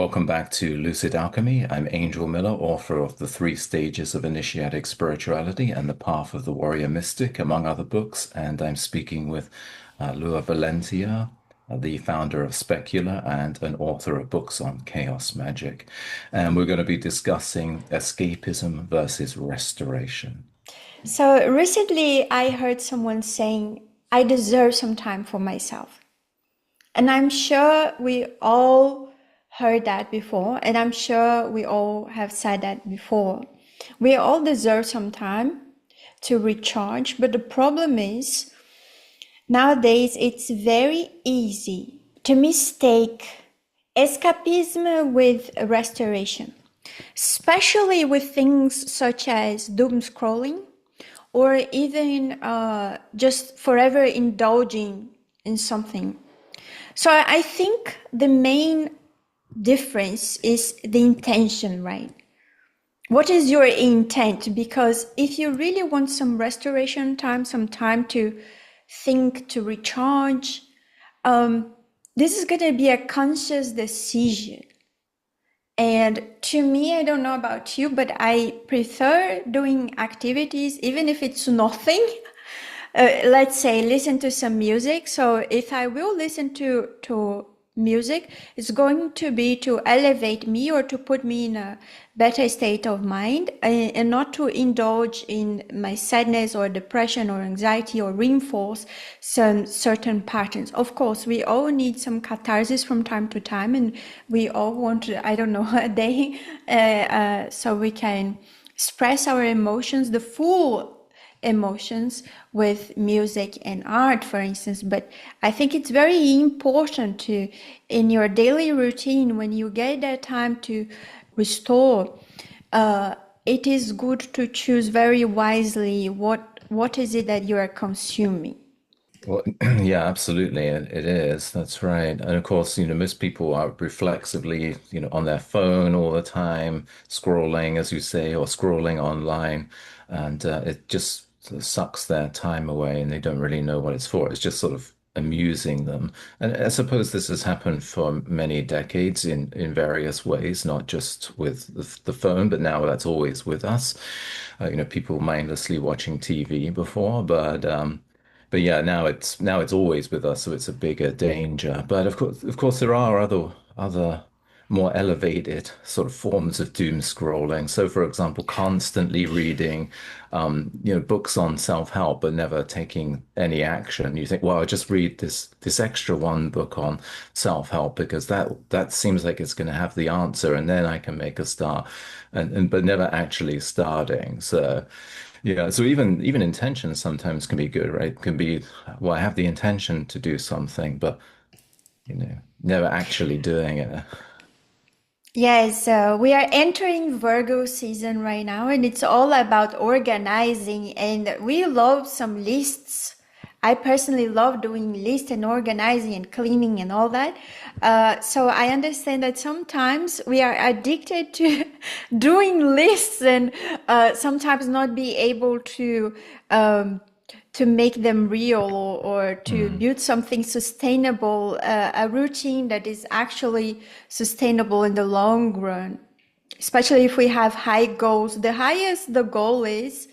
Welcome back to Lucid Alchemy. I'm Angel Miller, author of The Three Stages of Initiatic Spirituality and The Path of the Warrior Mystic, among other books. And I'm speaking with Lua Valentia, the founder of Specula and an author of books on chaos magic. And we're going to be discussing escapism versus restoration. So recently I heard someone saying, I deserve some time for myself. And I'm sure we all heard that before, and I'm sure we all have said that before. We all deserve some time to recharge, but the problem is nowadays it's very easy to mistake escapism with restoration, especially with things such as doom scrolling or even just forever indulging in something. So I think the main difference is the intention, right? What is your intent? Because if you really want some restoration time, some time to think, to recharge, this is going to be a conscious decision. And to me, I don't know about you, but I prefer doing activities, even if it's nothing. Let's say listen to some music. So if I will listen to music, it's going to be to elevate me or to put me in a better state of mind, and not to indulge in my sadness or depression or anxiety or reinforce some certain patterns. Of course, we all need some catharsis from time to time, and we all want, I don't know, a day so we can express our emotions, the full emotions with music and art, for instance. But I think it's very important to, in your daily routine, when you get that time to restore, it is good to choose very wisely what is it that you are consuming. Well, yeah, absolutely. It is. That's right. And of course, most people are reflexively, on their phone all the time, scrolling, as you say, or scrolling online. And it just sort of sucks their time away and they don't really know what it's for. It's just sort of amusing them. And I suppose this has happened for many decades in various ways, not just with the phone, but now that's always with us. People mindlessly watching TV before, but yeah, now it's always with us, so it's a bigger danger. But of course, there are other more elevated sort of forms of doom scrolling. So, for example, constantly reading, books on self-help, but never taking any action. You think, well, I'll just read this extra one book on self-help because that seems like it's going to have the answer, and then I can make a start, and but never actually starting. So. Yeah, so even intention sometimes can be good, right? Can be, well, I have the intention to do something, but never actually doing it. Yes, we are entering Virgo season right now, and it's all about organizing, and we love some lists. I personally love doing lists and organizing and cleaning and all that. So I understand that sometimes we are addicted to doing lists and sometimes not be able to make them real or to Mm, build something sustainable, a routine that is actually sustainable in the long run, especially if we have high goals. The highest the goal is,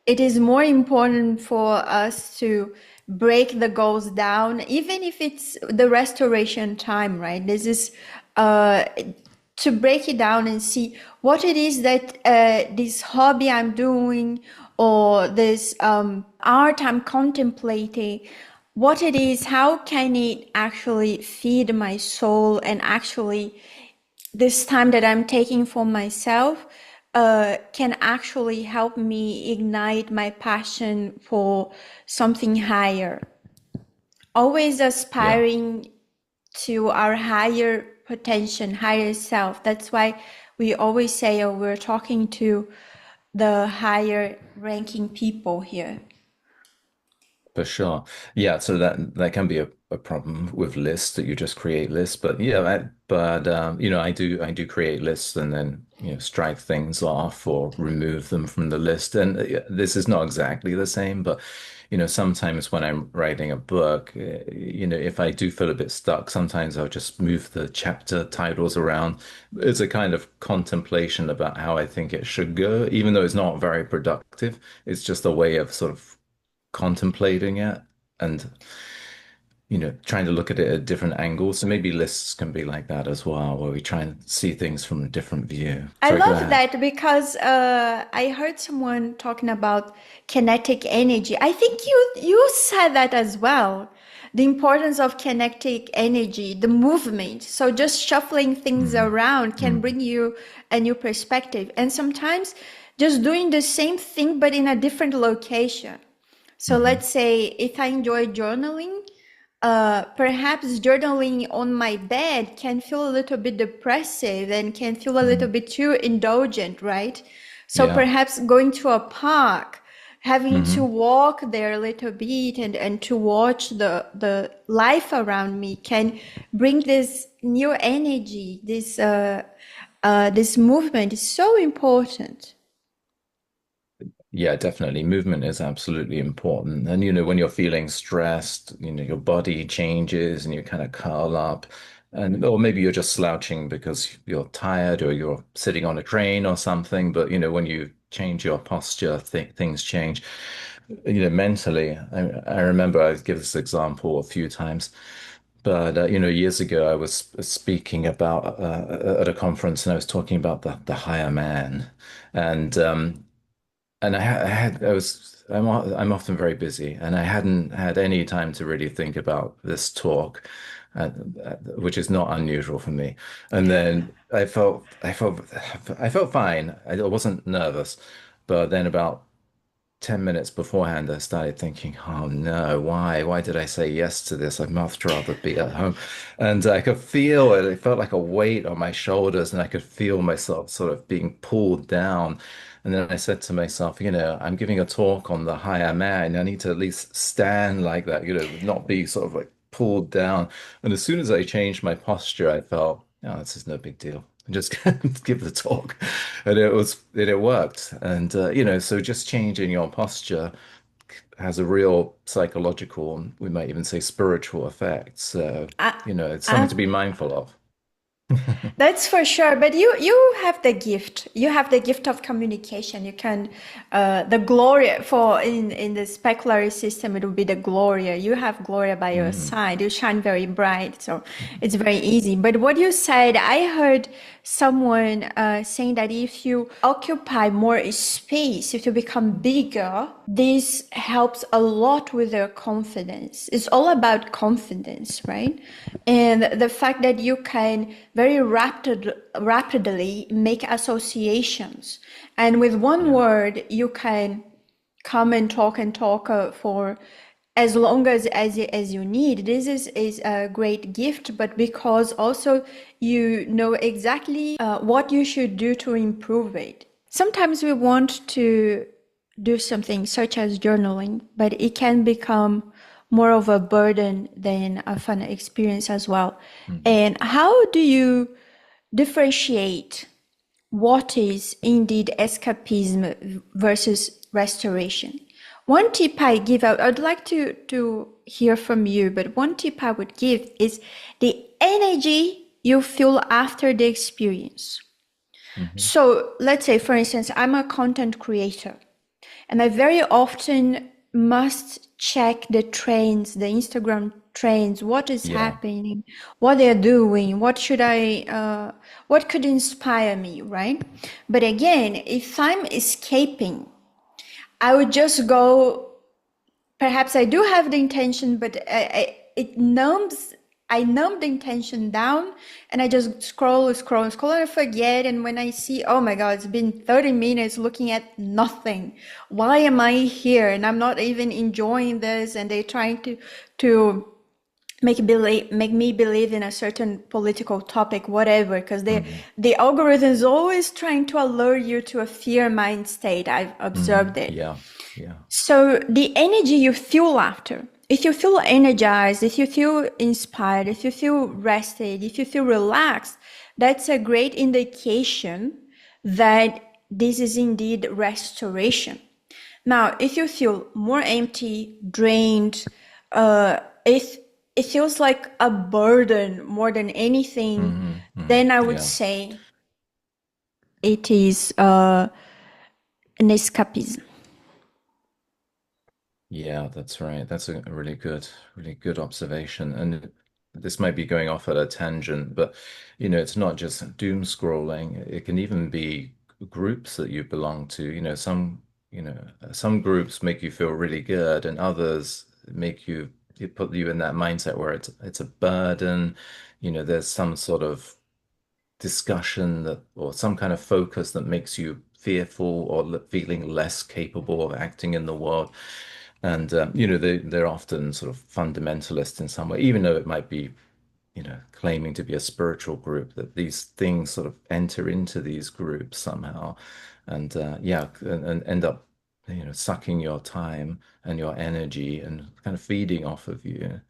it is more important for us to break the goals down, even if it's the restoration time, right? This is uh, to break it down and see what it is that this hobby I'm doing or this art I'm contemplating, what it is, how can it actually feed my soul, and actually this time that I'm taking for myself can actually help me ignite my passion for something higher. Always yeah. aspiring to our higher potential, higher self. That's why we always say, oh, we're talking to the higher ranking people here. For sure. Yeah, so that can be a problem with lists that you just create lists. But yeah, but I do create lists and then strike things off or remove them from the list. And this is not exactly the same, but sometimes when I'm writing a book, if I do feel a bit stuck, sometimes I'll just move the chapter titles around. It's a kind of contemplation about how I think it should go, even though it's not very productive. It's just a way of sort of contemplating it and trying to look at it at different angles. So maybe lists can be like that as well, where we try and see things from a different view. I Sorry, go love ahead. that because I heard someone talking about kinetic energy. I think you said that as well. The importance of kinetic energy, the movement. So just shuffling things Mm, around can mm, bring you a new perspective. And sometimes just doing the same thing but in a different location. So hmm. let's say if I enjoy journaling, perhaps journaling on my bed can feel a little bit depressive and can feel a little Mm. bit too indulgent, right? So Yeah. perhaps going to a park, having to Hmm. walk there a little bit and to watch the life around me can bring this new energy, this movement is so important. Yeah, definitely. Movement is absolutely important. And when you're feeling stressed, your body changes and you kind of curl up. And or maybe you're just slouching because you're tired or you're sitting on a train or something. But when you change your posture, things change. Mentally, I remember I give this example a few times. But years ago, I was speaking about at a conference, and I was talking about the higher man, and I'm often very busy, and I hadn't had any time to really think about this talk, which is not unusual for me. And then I felt fine. I wasn't nervous, but then about 10 minutes beforehand, I started thinking, oh no, why? Why did I say yes to this? I'd much rather be at home. And I could feel it. It felt like a weight on my shoulders, and I could feel myself sort of being pulled down. And then I said to myself, I'm giving a talk on the higher man. I need to at least stand like that, not be sort of like pulled down. And as soon as I changed my posture, I felt, oh, this is no big deal. Just give the talk, and it worked. And so just changing your posture has a real psychological, we might even say spiritual effect. So I, it's something I to be mindful of. That's for sure. But you have the gift. You have the gift of communication. You can the Gloria for in the specular system it will be the Gloria. You have Gloria by your Mm, side. You shine very bright, so it's very easy. But what you said, I heard someone saying that if you occupy more space, if you become bigger, this helps a lot with their confidence. It's all about confidence, right? And the fact that you can very rapidly make associations. And with one yeah. word, you can come and talk for as long as you need. This is a great gift, but because also you know exactly what you should do to improve it. Sometimes we want to do something such as journaling, but it can become more of a burden than a fun experience as well. Mm. And how do you differentiate what is indeed escapism versus restoration? One tip I give out, I'd like to hear from you, but one tip I would give is the energy you feel after the experience. Hmm. So let's say, for instance, I'm a content creator and I very often must check the trends, the Instagram trends, what is Yeah. happening, what they're doing, what could inspire me, right? But again, if I'm escaping, I would just go. Perhaps I do have the intention, but it numbs. I numb the intention down, and I just scroll, and I forget. And when I see, oh my God, it's been 30 minutes looking at nothing. Why am I here? And I'm not even enjoying this. And they're trying to make me believe in a certain political topic, whatever, because Mm, the algorithm is always trying to allure you to a fear mind state. I've observed it. yeah, yeah. So the energy you feel after, if you feel energized, if you feel inspired, if you feel rested, if you feel relaxed, that's a great indication that this is indeed restoration. Now, if you feel more empty, drained, if it feels like a burden more than anything, then I would Yeah. say it is an escapism. Yeah, that's right. That's a really good observation. And this might be going off at a tangent, but it's not just doom scrolling. It can even be groups that you belong to. Some groups make you feel really good, and others make you put you in that mindset where it's a burden. There's some sort of discussion that or some kind of focus that makes you fearful or feeling less capable of acting in the world. And they're often sort of fundamentalist in some way, even though it might be claiming to be a spiritual group, that these things sort of enter into these groups somehow, and and end up sucking your time and your energy and kind of feeding off of you.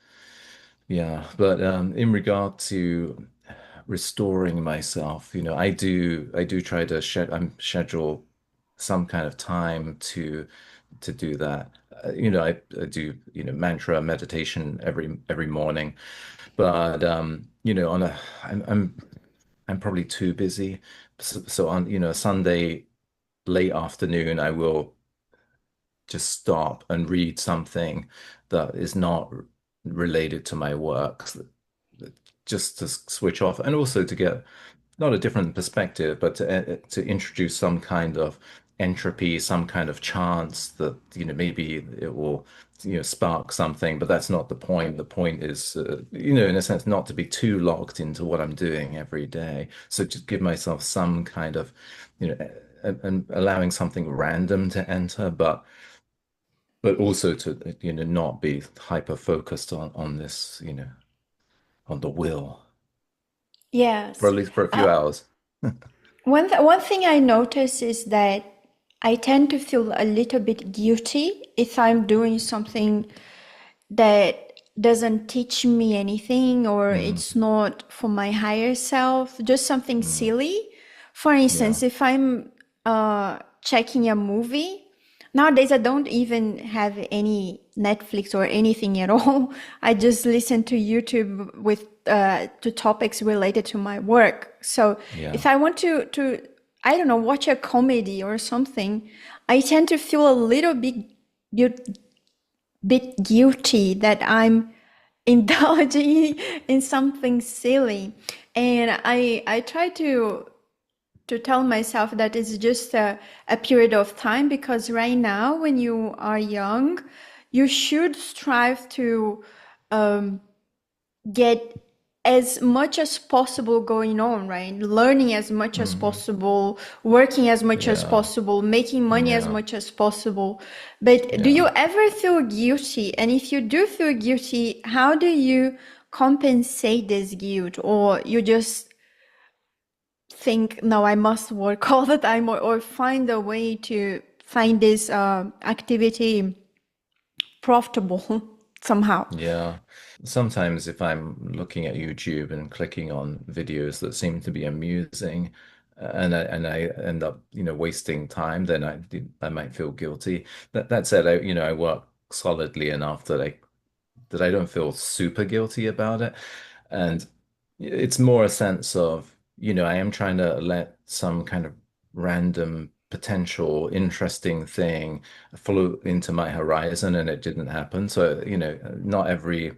Yeah, but in regard to restoring myself, I do try to schedule some kind of time to do that. I do mantra meditation every morning, but on a I'm probably too busy, so on a Sunday late afternoon I will just stop and read something that is not related to my work, just to switch off and also to get not a different perspective, but to introduce some kind of entropy, some kind of chance that maybe it will spark something. But that's not the point. The point is in a sense not to be too locked into what I'm doing every day. So just give myself some kind of and allowing something random to enter, but also to not be hyper focused on this on the will for Yes. at least for a few Uh, hours. one thing I notice is that I tend to feel a little bit guilty if I'm doing something that doesn't teach me anything or Mm, it's not for my higher self, just something mm, silly. For yeah, instance, if I'm checking a movie, nowadays I don't even have any Netflix or anything at all. I just listen to YouTube with to topics related to my work. So yeah, if I want to I don't know, watch a comedy or something, I tend to feel a little bit guilty that I'm indulging in something silly. And I try to tell myself that it's just a period of time because right now, when you are young, you should strive to get as much as possible going on, right? Learning as much as mm, possible, working as much as yeah, possible, making money as yeah, much as possible. But do you yeah. ever feel guilty? And if you do feel guilty, how do you compensate this guilt? Or you just think, no, I must work all the time, or find a way to find this activity profitable somehow? Yeah. Sometimes if I'm looking at YouTube and clicking on videos that seem to be amusing and I end up, wasting time, then I might feel guilty. That said, I work solidly enough that I don't feel super guilty about it. And it's more a sense of, I am trying to let some kind of random, potential, interesting thing float into my horizon, and it didn't happen. So, not every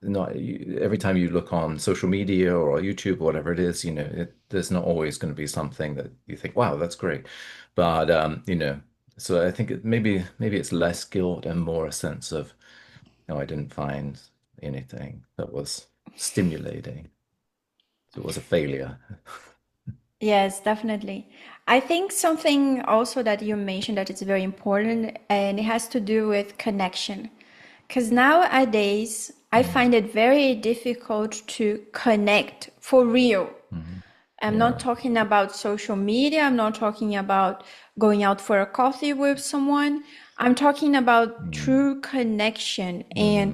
time you look on social media or YouTube or whatever it is, there's not always going to be something that you think, wow, that's great. But so I think maybe it's less guilt and more a sense of, no, I didn't find anything that was stimulating. So it was a failure. Yes, definitely. I think something also that you mentioned that is very important, and it has to do with connection. Because nowadays I Mm, find it very difficult to connect for real. mhm. I'm not Yeah. talking about social media. I'm not talking about going out for a coffee with someone. I'm talking about Mm, true connection. And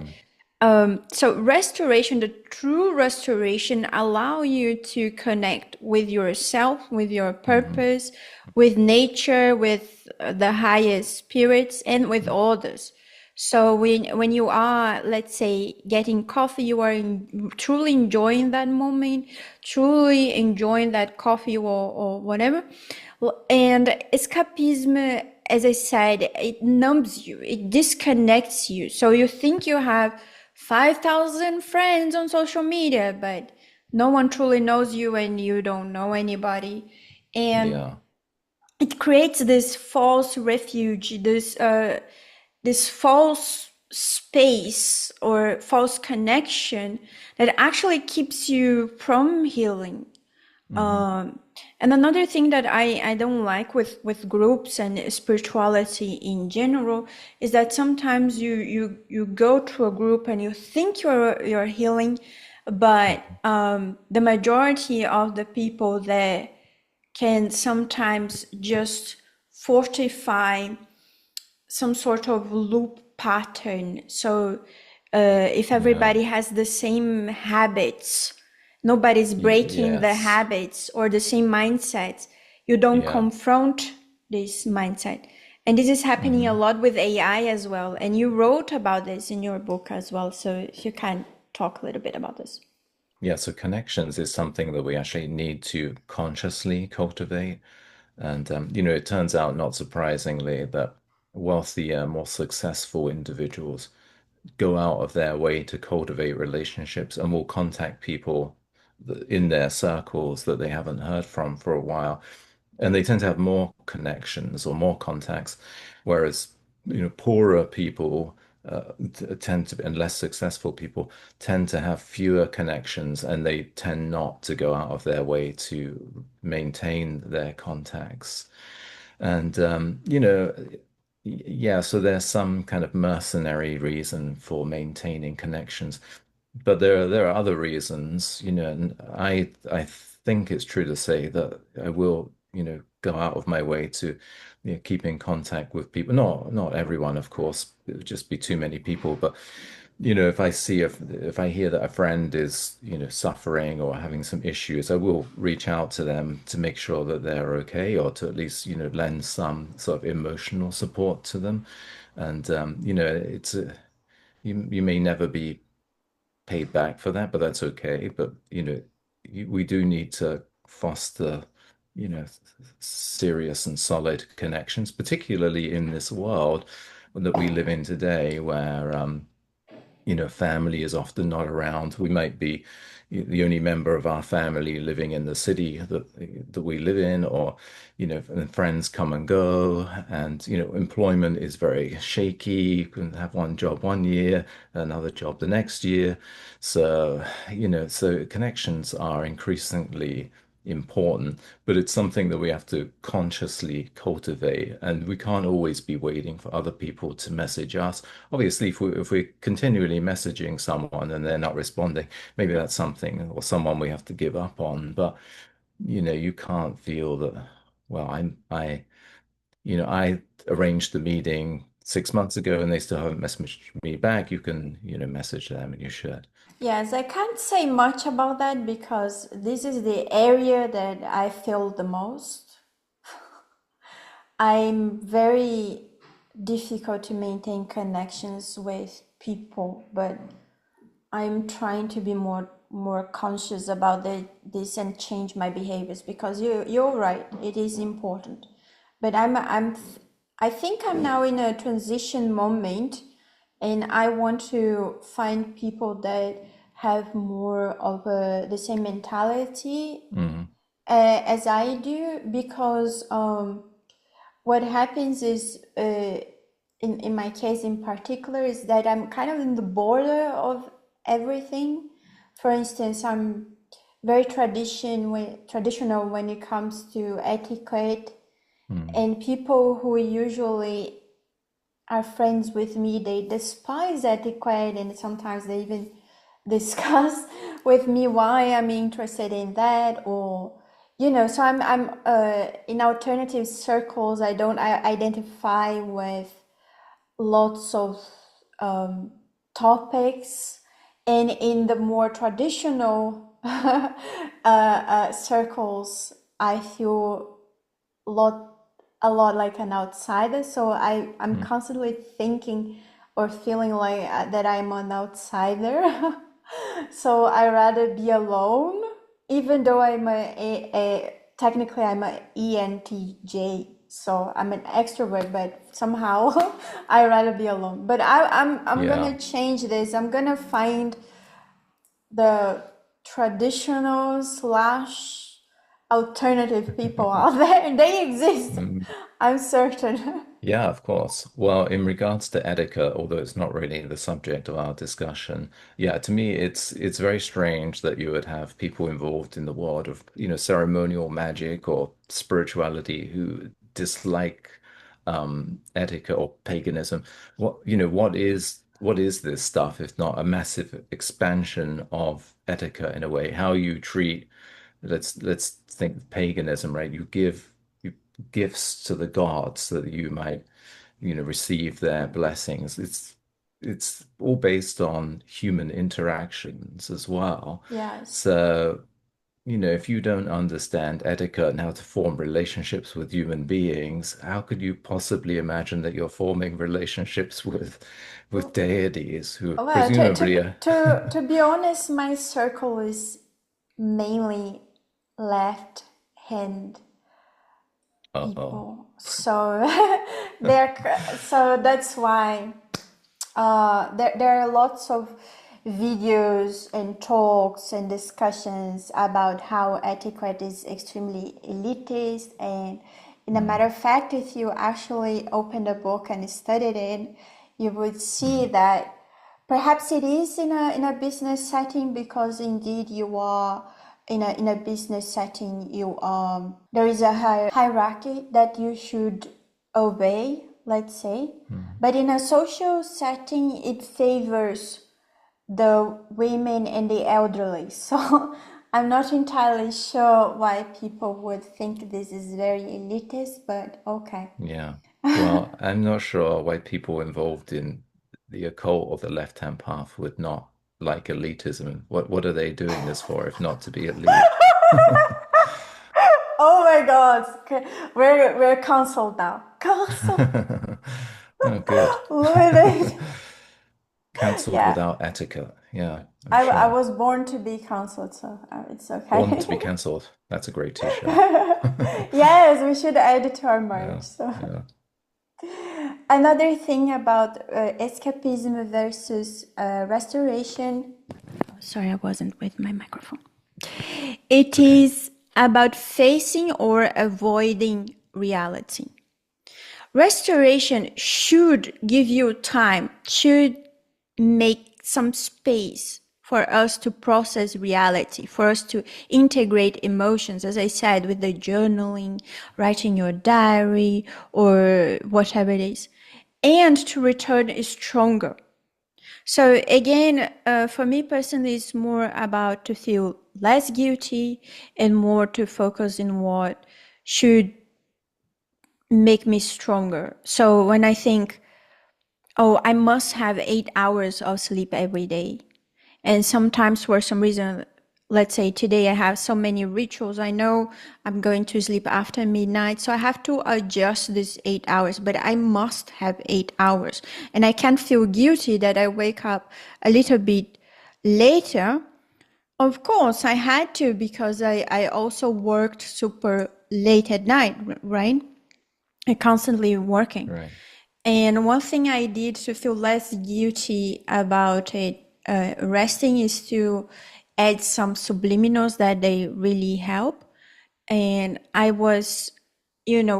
mm, so restoration, the true restoration, allow you to connect with yourself, with your mhm, purpose, with nature, with the highest spirits, and with others. So when you are, let's say, getting coffee, you are truly enjoying that moment, truly enjoying that coffee or whatever. And escapism, as I said, it numbs you, it disconnects you. So you think you have 5,000 friends on social media, but no one truly knows you and you don't know anybody. And yeah. it creates this false refuge, this false space or false connection that actually keeps you from healing. Mhm, And another thing that I don't like with groups and spirituality in general is that sometimes you go to a group and you think you're healing, but mhm. the majority of the people there can sometimes just fortify some sort of loop pattern. So if Yeah. everybody has the same habits, nobody's breaking the Yes. habits or the same mindsets, you don't Yeah. confront this mindset. And this is happening a Hmm. lot with AI as well. And you wrote about this in your book as well. So if you can talk a little bit about this. Yeah, so connections is something that we actually need to consciously cultivate. And, it turns out, not surprisingly, that wealthier, more successful individuals go out of their way to cultivate relationships and will contact people in their circles that they haven't heard from for a while. And they tend to have more connections or more contacts, whereas poorer people tend to, and less successful people tend to have fewer connections, and they tend not to go out of their way to maintain their contacts. And yeah, so there's some kind of mercenary reason for maintaining connections. But there are other reasons, and I think it's true to say that I will, go out of my way to, keep in contact with people. Not everyone, of course. It would just be too many people. But if I hear that a friend is, suffering or having some issues, I will reach out to them to make sure that they're okay, or to at least, lend some sort of emotional support to them. And it's you may never be paid back for that, but that's okay. But we do need to foster, serious and solid connections, particularly in this world that we live in today, where family is often not around. We might be the only member of our family living in the city that we live in, or and friends come and go, and employment is very shaky. You can have one job one year, another job the next year. So so connections are increasingly important, but it's something that we have to consciously cultivate, and we can't always be waiting for other people to message us. Obviously, if we're continually messaging someone and they're not responding, maybe that's something or someone we have to give up on. But you can't feel that, well, I arranged the meeting 6 months ago and they still haven't messaged me back. You can, message them, and you should. Yes, I can't say much about that because this is the area that I feel the most. I'm very difficult to maintain connections with people, but I'm trying to be more conscious about this and change my behaviors because you're right, it is important. But I think I'm now in a transition moment, and I want to find people that have more of the same mentality Mm, as I do because what happens is in my case in particular is that I'm kind of in the border of everything. For instance, I'm very traditional when it comes to etiquette, mm, and people who usually are friends with me, they despise etiquette, and sometimes they even discuss with me why I'm interested in that, or so I'm in alternative circles. I identify with lots of topics, and in the more traditional circles, I feel lot a lot like an outsider. So I'm Mm. constantly thinking or feeling like that I'm an outsider. So I rather be alone, even though technically I'm a ENTJ. So I'm an extrovert, but somehow I rather be alone. But I'm Yeah. gonna change this. I'm gonna find the traditional slash alternative people out there, and they exist. Mm. I'm certain. Yeah, of course. Well, in regards to etiquette, although it's not really the subject of our discussion, yeah, to me it's very strange that you would have people involved in the world of, ceremonial magic or spirituality who dislike etiquette or paganism. What is this stuff if not a massive expansion of etiquette in a way? How you treat, let's think paganism, right? You gifts to the gods so that you might, receive their blessings. It's all based on human interactions as well. Yes. So, if you don't understand etiquette and how to form relationships with human beings, how could you possibly imagine that you're forming relationships with deities who Well, presumably are to be honest, my circle is mainly left hand uh-oh. people. So so that's why there are lots of videos and talks and discussions about how etiquette is extremely elitist. And in a Mm, matter of fact, if you actually opened a book and studied it, you would see mm, that perhaps it is in a business setting, because indeed you are in a business setting. You there is a hierarchy that you should obey, let's say. mm. But in a social setting, it favors the women and the elderly. So I'm not entirely sure why people would think this is very elitist, but okay. Yeah. Well, I'm not sure why people involved in the occult or the left-hand path would not like elitism. What are they doing this for if not to be elite? Oh my God. Okay. We're cancelled now. Cancelled. Oh, good. Limited. Cancelled Yeah. without etiquette. Yeah, I'm I sure. was born to be cancelled, so it's Born to okay. be cancelled. That's a great t-shirt. Yes, we should add it to our merch. Yeah, So yeah. another thing about escapism versus restoration. Sorry, I wasn't with my microphone. It's It okay. is about facing or avoiding reality. Restoration should give you time, should make some space for us to process reality, for us to integrate emotions, as I said, with the journaling, writing your diary, or whatever it is, and to return stronger. So again, for me personally, it's more about to feel less guilty and more to focus in what should make me stronger. So when I think, oh, I must have 8 hours of sleep every day. And sometimes for some reason, let's say today I have so many rituals. I know I'm going to sleep after midnight. So I have to adjust these 8 hours, but I must have 8 hours. And I can't feel guilty that I wake up a little bit later. Of course, I had to, because I also worked super late at night, right? I constantly working. Right. And one thing I did to feel less guilty about it, resting, is to add some subliminals that they really help. And I was,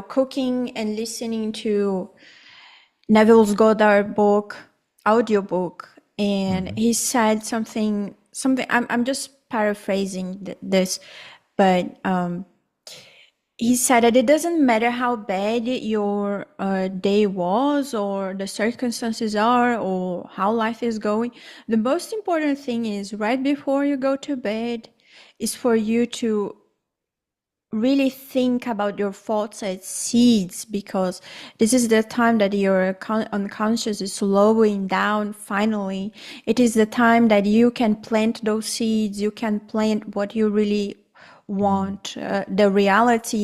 cooking and listening to Neville Goddard book, audiobook, and Hmm. he said something. I'm just paraphrasing this, but he said that it doesn't matter how bad your day was or the circumstances are or how life is going. The most important thing is right before you go to bed is for you to really think about your thoughts as seeds, because this is the time that your unconscious is slowing down finally. It is the time that you can plant those seeds, you can plant what you really Mm. want, the reality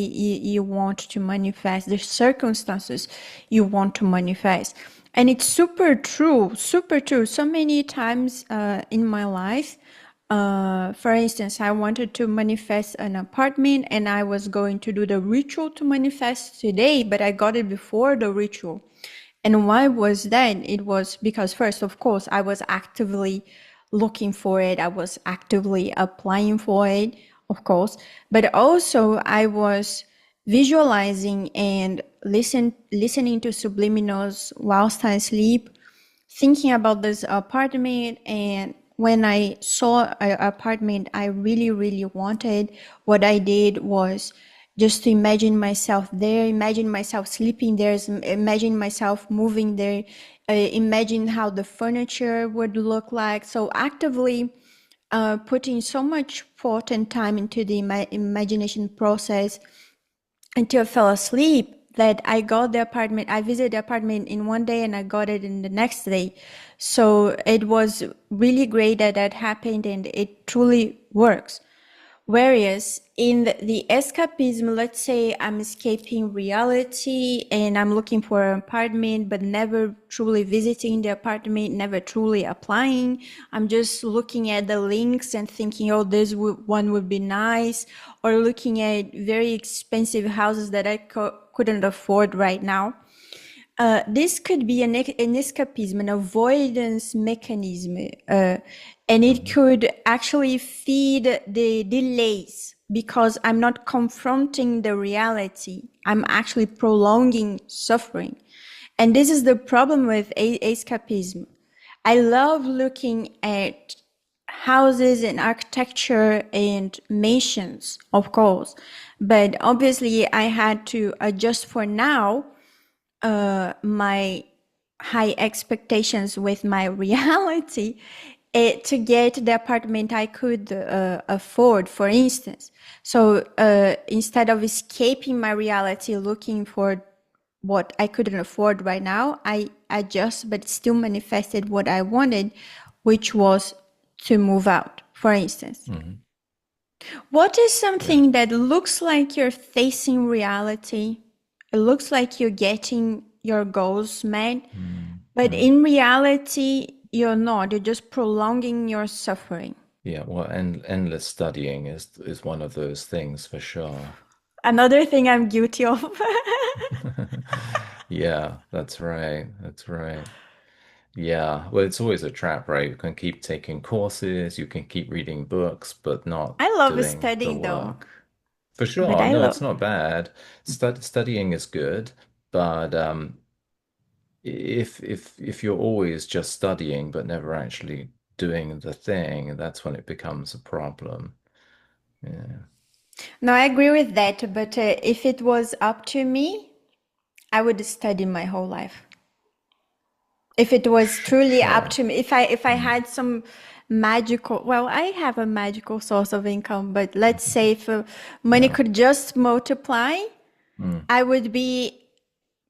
you want to manifest, the circumstances you want to manifest. And it's super true, super true. So many times in my life, for instance, I wanted to manifest an apartment and I was going to do the ritual to manifest today, but I got it before the ritual. And why was that? It was because, first, of course, I was actively looking for it, I was actively applying for it, of course, but also I was visualizing and listening to subliminals whilst I sleep, thinking about this apartment. And when I saw an apartment I really, really wanted, what I did was just to imagine myself there, imagine myself sleeping there, imagine myself moving there, imagine how the furniture would look like. So actively putting so much thought and time into the imagination process until I fell asleep, that I got the apartment. I visited the apartment in one day and I got it in the next day. So it was really great that that happened and it truly works. Whereas in the escapism, let's say I'm escaping reality and I'm looking for an apartment, but never truly visiting the apartment, never truly applying. I'm just looking at the links and thinking, oh, one would be nice, or looking at very expensive houses that I couldn't afford right now. This could be an escapism, an avoidance mechanism, and it Mhm. could actually feed the delays because I'm not confronting the reality. I'm actually prolonging suffering. And this is the problem with escapism. I love looking at houses and architecture and mansions, of course, but obviously I had to adjust for now my high expectations with my reality, to get the apartment I could afford, for instance. So instead of escaping my reality, looking for what I couldn't afford right now, I adjust but still manifested what I wanted, which was to move out, for instance. Mhm. What is Yeah. something that looks like you're facing reality? It looks like you're getting your goals met, but Mm-hmm. in reality, you're not. You're just prolonging your suffering. Yeah, well, and endless studying is one of those things for sure. Another thing I'm guilty of. Yeah, that's right. That's right. Yeah, well, it's always a trap, right? You can keep taking courses, you can keep reading books, but not I love doing the studying though, work. For but sure. I No, love. it's not bad. Studying is good, but if you're always just studying but never actually doing the thing, that's when it becomes a problem. Yeah. No, I agree with that, but if it was up to me, I would study my whole life. If it was truly up Sure. to me, if I Mm, had some magical, well, I have a magical source of income, but let's say if money yeah. could just multiply, Mm, I would be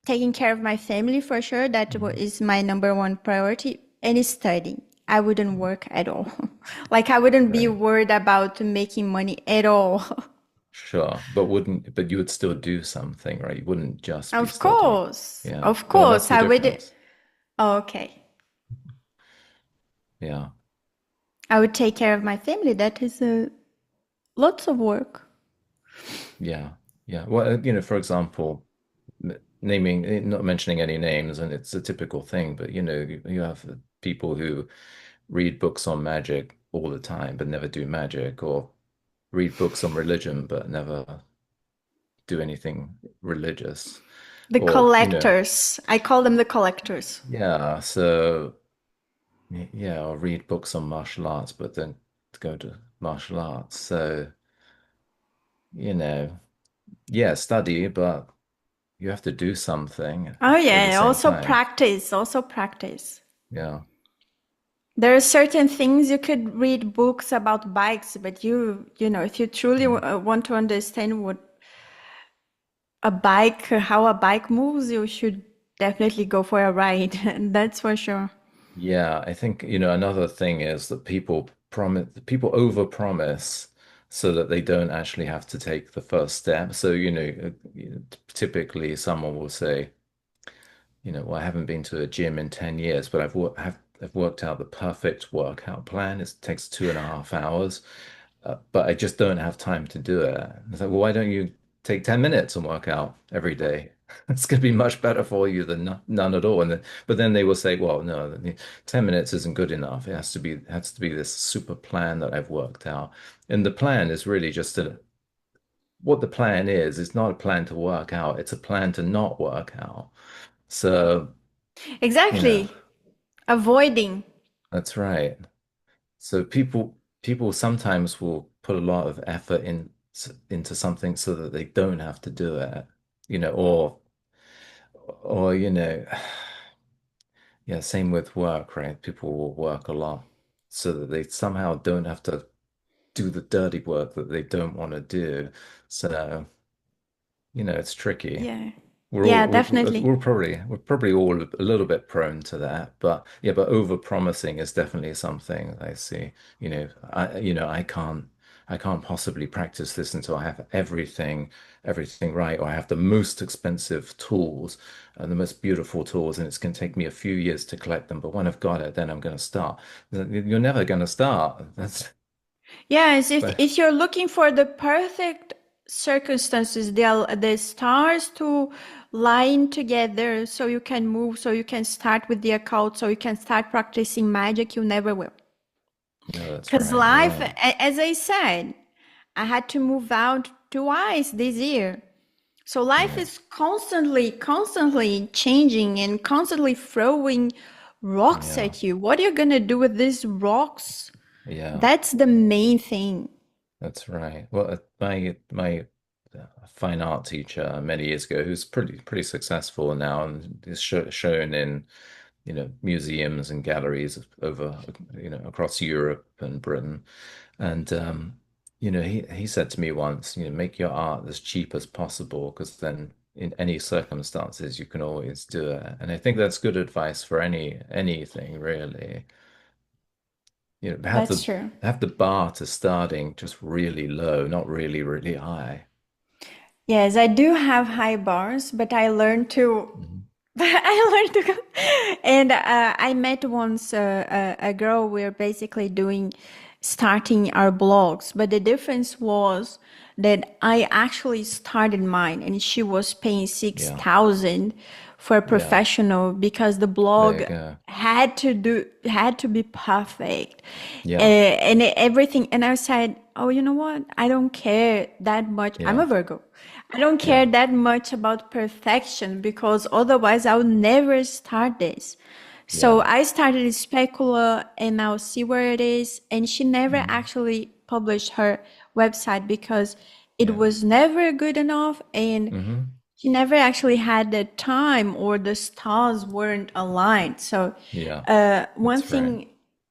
taking care of my family for sure. That mhm. is my number one priority, and studying. I wouldn't work at all. Like I wouldn't be Right. worried about making money at all. Sure. But you would still do something, right? You wouldn't just be Of studying. course, Yeah. of Well, that's course, the I would. difference. Okay, Yeah. I would take care of my family. That is lots of work. Yeah. Yeah. Well, for example, naming, not mentioning any names, and it's a typical thing, but you have people who read books on magic all the time, but never do magic, or read books on religion, but never do anything religious. The Or, collectors. I call them the collectors. yeah, so yeah, or read books on martial arts, but then go to martial arts. So, you know. yeah, study, but you have to do something Oh at the yeah, same also time. practice, also practice. Yeah. There are certain things you could read books about bikes, but you know, if you truly Mm. want to understand what a bike, how a bike moves, you should definitely go for a ride. That's for sure. Yeah, I think, another thing is that people overpromise so that they don't actually have to take the first step. So, typically someone will say, well, I haven't been to a gym in 10 years, but I've worked out the perfect workout plan. It takes 2.5 hours, but I just don't have time to do it. And it's like, well, why don't you take 10 minutes and work out every day? It's going to be much better for you than none at all. But then they will say, well, no, 10 minutes isn't good enough. It has to be this super plan that I've worked out. And the plan is really what the plan is. It's not a plan to work out. It's a plan to not work out. So, you know, Exactly. Avoiding. that's right. So people sometimes will put a lot of effort into something so that they don't have to do it, or yeah, same with work, right? People will work a lot so that they somehow don't have to do the dirty work that they don't want to do. So, it's tricky. Yeah. We're all Yeah, definitely. we're probably all a little bit prone to that, but yeah, but over-promising is definitely something I see. I can't possibly practice this until I have everything right, or I have the most expensive tools and the most beautiful tools, and it's going to take me a few years to collect them. But when I've got it, then I'm going to start. You're never going to start. That's Yes, but if you're looking for the perfect circumstances, the stars to line together so you can move, so you can start with the occult, so you can start practicing magic, you never will. no, that's Because right. You life, won't. as I said, I had to move out twice this year. So life Yeah, is constantly changing and constantly throwing rocks yeah, at you. What are you gonna do with these rocks? yeah. That's the main thing. That's right. Well, my fine art teacher many years ago, who's pretty successful now, and is shown in museums and galleries over across Europe and Britain. And he said to me once, make your art as cheap as possible, because then in any circumstances you can always do it. And I think that's good advice for anything really. Have That's the true. have the bar to starting just really low, not really, really high. Yes, I do have high bars, but I learned to. Mhm. I learned to go. And I met once a girl. We're basically doing starting our blogs, but the difference was that I actually started mine, and she was paying six Yeah, thousand for a yeah. professional because the There blog you go. had to be perfect, Yeah, and everything. And I said, oh, you know what? I don't care that much. I'm yeah, a Virgo. I don't care yeah, that much about perfection because otherwise I would never start this. So yeah. I started Specula and I'll see where it is. And she never Mhm. actually published her website because it Yeah. was never good enough and Hmm. she never actually had the time or the stars weren't aligned. So Yeah, one that's right. thing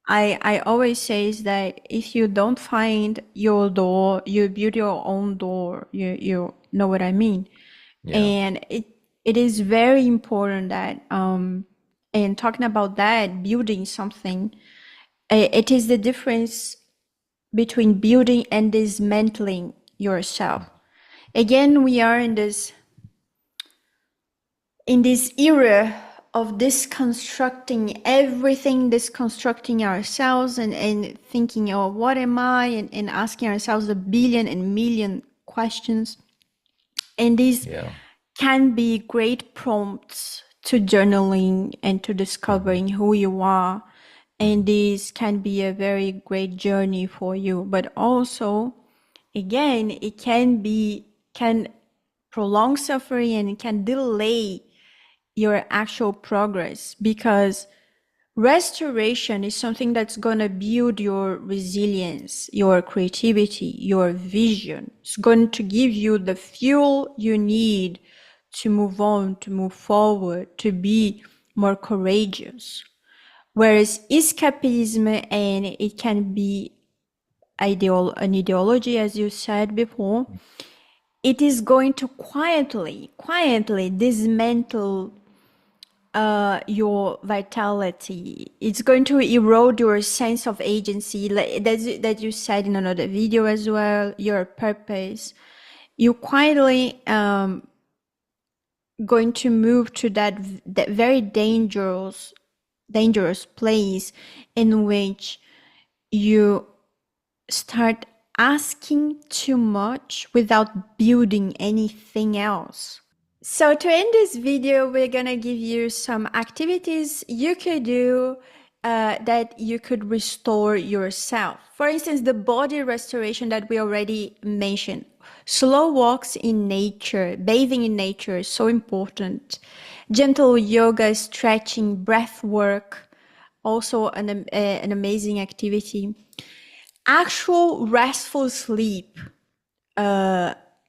I always say is that if you don't find your door, you build your own door. You know what I mean? Yeah. And it is very important that and talking about that, building something, it is the difference between building and dismantling yourself. Again, we are in this era of disconstructing everything, disconstructing ourselves and thinking, oh, what am I? And asking ourselves a billion and million questions. And these Yeah. can be great prompts to journaling and to Hmm. discovering who you are. And Hmm. this can be a very great journey for you. But also, again, can prolong suffering and it can delay your actual progress because Restoration is something that's going to build your resilience, your creativity, your vision. It's going to give you the fuel you need to move on, to move forward, to be more courageous. Whereas escapism, and it can be an ideology, as you said before, it is going to quietly dismantle your vitality. It's going to erode your sense of agency, like that you said in another video as well, your purpose. You quietly going to move to that very dangerous place in which you start asking too much without building anything else. So to end this video, we're gonna give you some activities you could do that you could restore yourself. For instance, the body restoration that we already mentioned. Slow walks in nature, bathing in nature is so important. Gentle yoga, stretching, breath work, also an amazing activity. Actual restful sleep,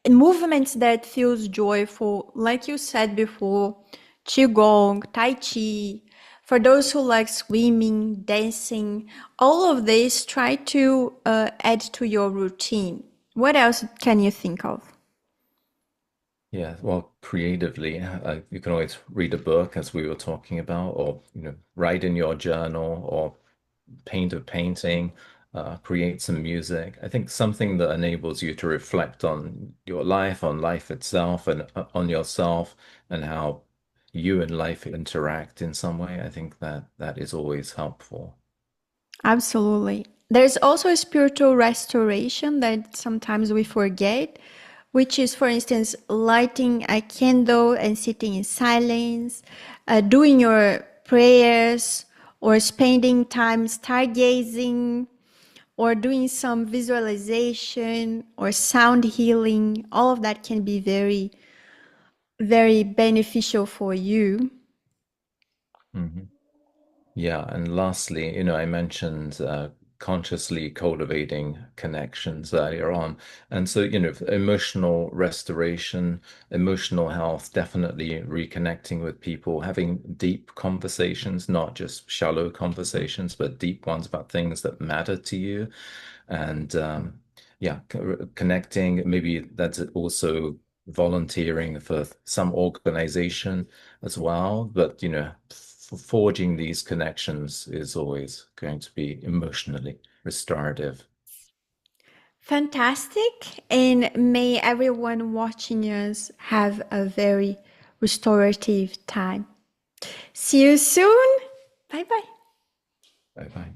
movements that feels joyful, like you said before, qigong, tai chi. For those who like swimming, dancing, all of this, try to add to your routine. What else can you think of? Yeah, well, creatively, you can always read a book, as we were talking about, or write in your journal, or paint a painting, create some music. I think something that enables you to reflect on your life, on life itself, and on yourself, and how you and life interact in some way. I think that that is always helpful. Absolutely. There's also a spiritual restoration that sometimes we forget, which is, for instance, lighting a candle and sitting in silence, doing your prayers, or spending time stargazing, or doing some visualization or sound healing. All of that can be very, very beneficial for you. Mhm. Yeah, and lastly, I mentioned consciously cultivating connections earlier on. And so, emotional restoration, emotional health, definitely reconnecting with people, having deep conversations, not just shallow conversations, but deep ones about things that matter to you. And yeah, connecting, maybe that's also volunteering for some organization as well. But, forging these connections is always going to be emotionally restorative. Fantastic. And may everyone watching us have a very restorative time. See you soon. Bye bye. Bye bye.